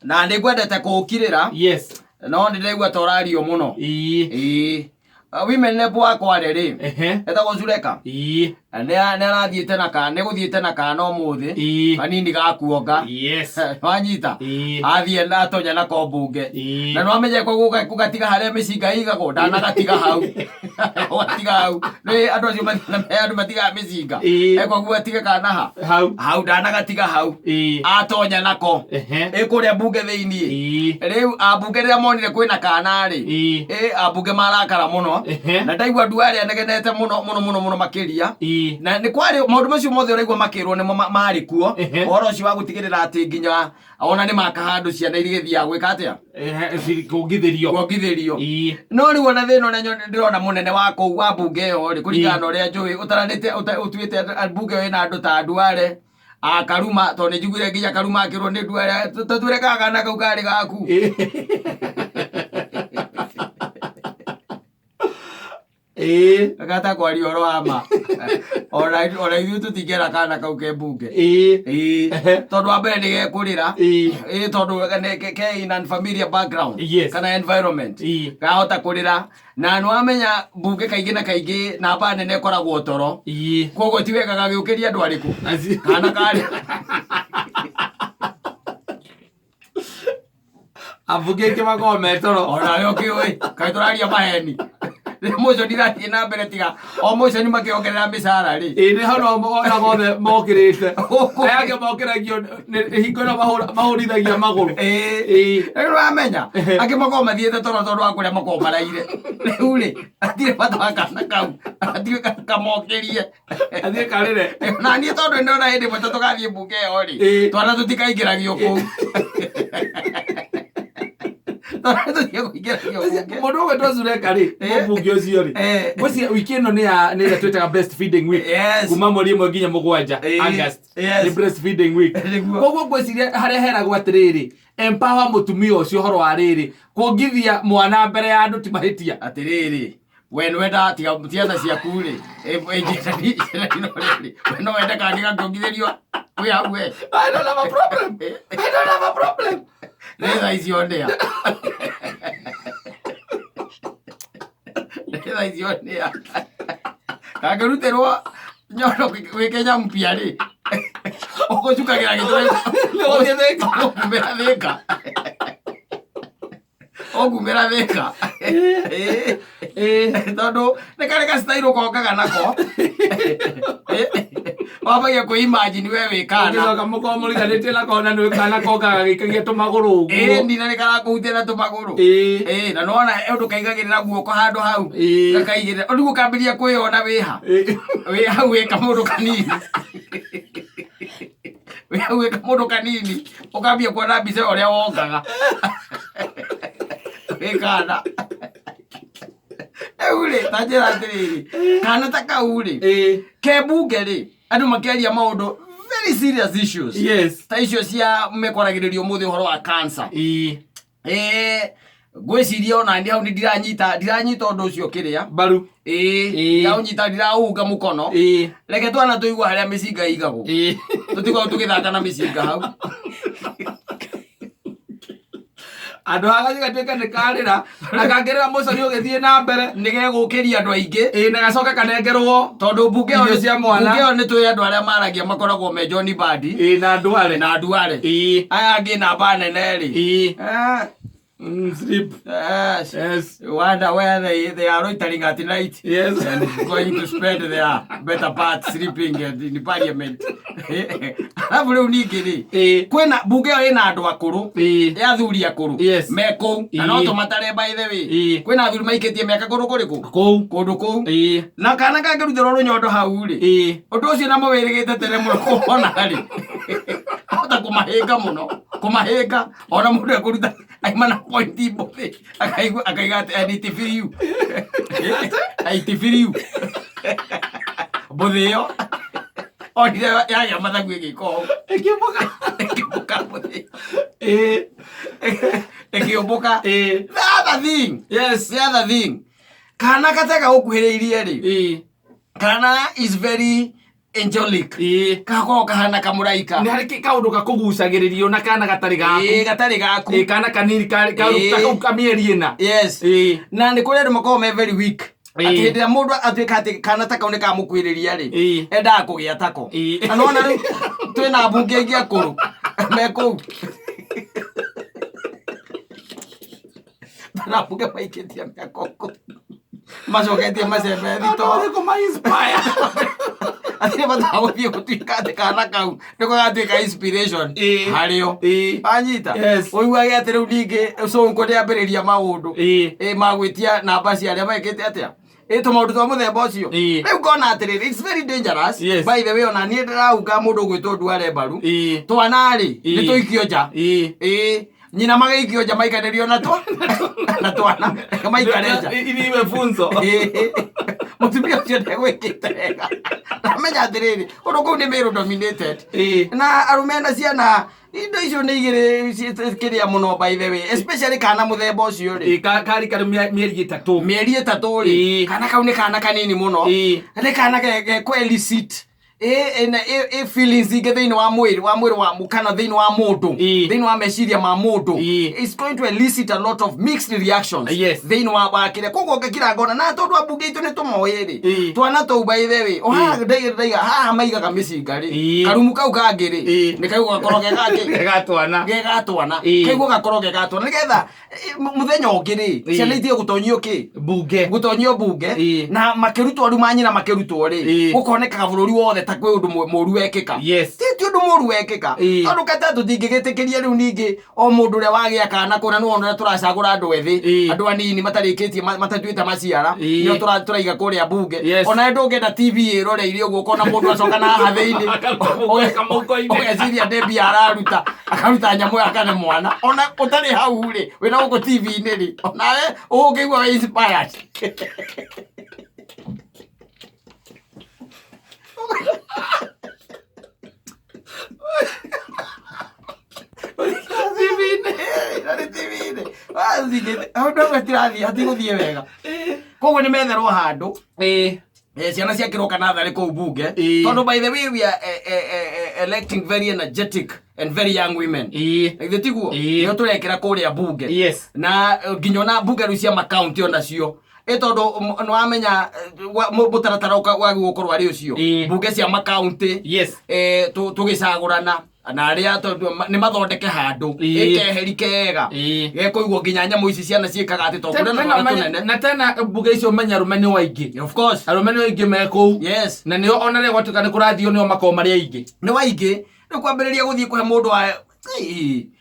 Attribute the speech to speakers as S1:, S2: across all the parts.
S1: na ndigwendete kuukirira
S2: yes
S1: no ndirigwa torario muno women nebo akwa riri etagwo Zureka ne arathiete na kana ne guthiete na kana umuthi kanini gakuonga
S2: yes
S1: wanyita athie na tonya na kombunge na no amenye kwa gugatiga haria micinga igagwo ndanagatiga hau watiga hau ni andu acio andu matiga micinga ekwa gugatiga kana hau ndanagatiga hau atonya nako ikuria mbunge thiini riu ambunge ria monire kwina kana ri ambunge marakara muno na ndaigua andu aria negenete muno makiria na ni kwari maundu macio mothe uraigua makirwo ni mari kuo horo ucio wa gutigirira ati nginya ona ni makahandu ciana irigithia gwika atia kuongithirio no riu ona thina ona ndirona munene wa kou wa mbunge yo ri kuringana uria njui utaranite utuite mbunge yo ina andu ta anduare akaruma to ni njugire nginya karuma akirwo ni nduare tutwire kana kau kari gaku Kata kwa rioro ama. Ora ithu tutigera kana kau ke mbunge. Tondu wa mbere ni gekurira. Tondu ke in familiar background kana environment. Gahota kurira na no amenya mbunge kaingi na kaingi na ba nene koragwo toro. Koguo ti wega gagiukiria andu ariku. Kana kari.
S2: Avuge ke magome toro.
S1: Ora yo kioi. Kai toraria maheni. Muzo ndirathie na mbere tiga o muzo ni makiongerera misara ri
S2: ni hono ona gothe mokirite ayake mokiragio hingo na mahurithagia maguru
S1: ero amenya akimoko mathiete toro tondu wa kuria makombaraire riu ri atire bata wa kana kau atire kamokerie
S2: atire karire
S1: na ni tondu ndona hindi bata tugathie mbunge yo ri twana tutikaingiragio kuu
S2: Mundu wetwa Zureka ri mbunge ucio ri mwezi wiki ino ni twetaga breast feeding week kuma mweri mwe nginya mugwanja August ni breast feeding week koguo ngwiciria haria heragwo atiriri empower mutumia ucio horo wa riri kuongithia mwana mbere ya andu ti mahitia
S1: atiriri we nwenda tiga mutiana ciaku ri ejirani no ri we no wenda kandiga kuongithirio we awe
S2: I don't have a problem
S1: Neza izionea. Neza izionea. Kagaruterwa nyono wekenya mpya ri. Okochukagira gitore. Ogumera theka. Ogumera theka. Tondu nekareka style ukongaga nako. Wabagia ku imagine we wikana
S2: ngizoka mukomuriganite na kona ni kana kokaga gikagia tumaguru uguo
S1: ndina nikara kuhutira tumaguru na nona undu kaigagirira guoko handu hau gakaigirira undu gukambiria kwiyona wiha wiha wika mundu kanini wiha wika mundu kanini ukambia kuona mbica uria wongaga wikana eure tajira atiriri kana takauri ke mbunge ri andu makiaria maundu very serious issues ta issues ya mekoragiririo muthi horo wa cancer gwiciria ona ndi hau ndiranyita undu ucio kiria
S2: baru
S1: ya unyita ndiraunga mukono reke twana tuigua haria micinga igagwo tutigwa tugithaka na micinga hau
S2: andu agathi gatweka ni karira na kangerera mucori ugithie na mbere
S1: nigegukiria andu aingi
S2: na gacoka kanengerwo
S1: tondu mbunge yo cia mwana mbunge yo ni twi andu aria maragia makoragwo me John Badi
S2: na anduare
S1: aya angi na banene ri
S2: sleep
S1: yes wonder where they are loitering at night and going to spend their better part sleeping in the parliament alafu leo ningiri kwena mbunge yo ina andu akuru ya thuri akuru meko na no to matare by the way kwena athuri maikitie miaka kuru kuriku kundu kou na kana kangeruthira runyondo hau ri undu ucio na mawirigite tere muno kuona ri ota kumahinga ona mundu akuruta aimana point ibote akaiga I feel you botheo onire ya mathagu igiko ekibuka botheo ekibuka the other thing kana katega ukuhiriirie ri kana is very angelic gako kahana kamuraika
S2: ni hariki kaundu gakugucagiririo na kana gatari gaku
S1: gatari gaku
S2: kana kanini kau kamieriena
S1: yes na ni kuri andu makoo me very weak ati hindi ya mundu atuika ati kana taka ne kamukwiriria ri enda kugia tako anona ri twina mbunge ingi akuru meko na mbunge maikitia miakoko macoketie macembe thito
S2: ko ma inspire
S1: ati bata guthie gutuika ati kana kau niko gatuika inspiration hario anyita oigwage ati riu ningi sonko ni ambiriria maundu magwitia namba cia aria maikite atia to maundu twa muthemba ucio riu ngona atiriri it's very dangerous by the way ona nie ndirauga mundu gwitwo ndware mbaru twana ri ni tuikio nja nyina magaikio nja maikanirio na twana maikareja
S2: iniwe funzo
S1: mutumia ucio ndegwikite wega amenya atiriri undu kuu ni male dominated na arumena ciana indo icio ni igire kiria muno by the way especially kana muthemba ucio ri
S2: kari mieri 3
S1: ri kana kau ni kana kanini muno ni kana ke elicit feelings inge thiini wa mwiri wa mukana thiini wa mundu thiini wa meciria ma mundu it's going to elicit a lot of mixed reactions thiini wa bakire koguo ngakira ngona na tondu ambunge itu ni tumoyiri twana tu by the way ndaiga haha maigaga micinga ri karumu kau kangiri ni kaigua gakoroge
S2: gegatwana
S1: kaigua gakoroge gatwana nigetha muthenya ungiri ciana itie gutonyio bunge na makirutwo ru manyina makirutwo ri gukonekaga bururi wothe ta kwe undu moru wekeka ti undu moru wekeka tondu kata tutingigitikiria riu ningi o mundu ria wagia kana kuna no ona turacagura andu ethi andu anini matarikitie matatuite maciara nio turaiga kuria bunge ona ndu ngenda TV iroreire uguo kona mundu acoka na haha thiini ogeciria debi araruta akaruta nyamu akane mwana ona utari hau ri wina uko TV-ini ri onawe ungigwa we inspired atiguthie wega koguo ni metherwo handu ciana ciakiroka nathari kuu bunge tondu by the way we are electing very energetic and very young women like tiguo nio turekira kuria bunge na nginya na bunge ru cia makaunti onacio tondu nwamenya mutaratara wa gukorwo ari ucio bunge cia makaunti tugicagurana na aria ni mathondeke handu ikeheri kega gekuigwo nginya nyamu ici ciana ciikaga ati to kure
S2: na tena bunge icio menya rumeni waingi
S1: of course
S2: rumeni waingi meko na nio onare gwatuka ni kurathio nio mako mari aingi
S1: ni waingi ni kwambiriria guthie kuhe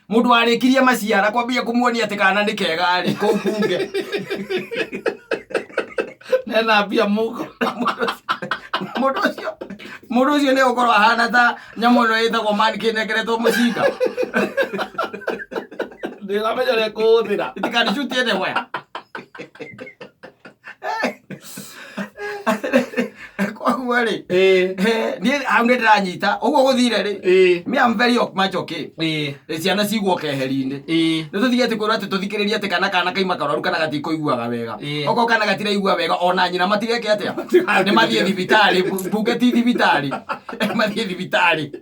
S1: mundu arikirie maciara kwambia kumuonia ati kana ni kega ari ku bunge
S2: nena pia muko
S1: mundu ucio ni ukorwo ahana ta nyamu no itagwo manikinekeretwo mucinga
S2: ndiramenya ria kuhuthira
S1: tikanicutie ne waya kwaguo ri ni hau ni ndiranyita uguo guthire ri me am very much okay ciana ciguo keheri-ini ni tuthigete kwirwo ati tuthikiririe ati kana kaima karoru kana gatikoiguaga wega oko kana gatiraigua wega ona nyina matireke atia ni mathie thibitari bunge ti thibitari mathie thibitari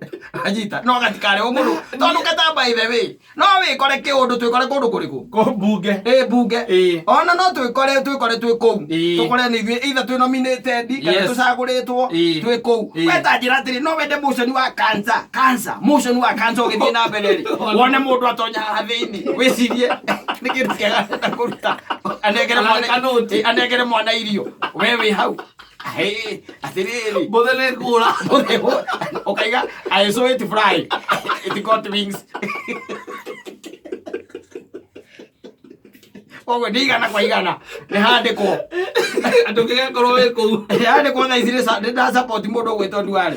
S1: anyita no gatikare o mundu tondu kata by the way no wikore kiundu twikore kundu kuriku
S2: ko bunge
S1: bunge ona no twikore twi kou tukore ni ithuĩ either twi nominated kana tucaguritwo twi kou weta njira atiri no wende motion wa cancer motion wa cancer ugithie na mbere ri wone mundu atonya haha thiini wicirie ni kindu kiega kuruta anengere mwana irio we wi hau atiriri
S2: muthene kura
S1: ukaiga I saw it fry it got wings ogo ndigana kwa igana ni handiko
S2: andu kigakorwo we kou
S1: handiko na izire nda support mundu gwitwo ndware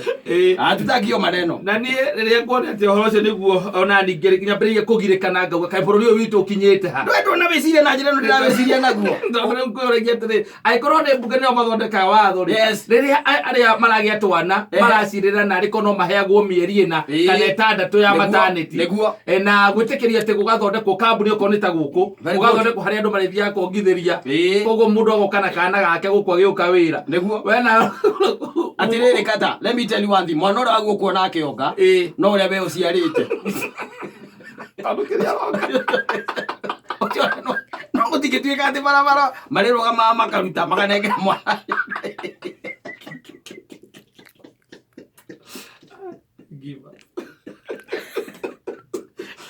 S1: tutagio maneno
S2: na nie riria ngona ati horo cio niguo ona ningire kinya mbere kugirikana ngauga kai bururi uyu witu ukinyite ha
S1: ndwe ndona wiciria na njira no ndirawiciria naguo
S2: ndona nkuyoregia ati aikorwo ni mbuge nio mathondeka watho riria aria maragia twana maracirira na riko no maheagwo mieri ina kana itandatu ya maternity
S1: niguo
S2: na gwitikiria ati gugathondekwo kambuni okonita guku gugathondekwo hari andu marithia kuongithiria koguo mundu agokana kana kana gake gukwa giuka wira
S1: niguo
S2: wena
S1: atiriri Katta, let me tell you one thing, mwana ura guku na akioka no ure we uciarite
S2: amukiria
S1: no gutigituika ati barabara marirugama makaruta makanenge mwana give up.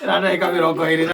S1: Era 2:20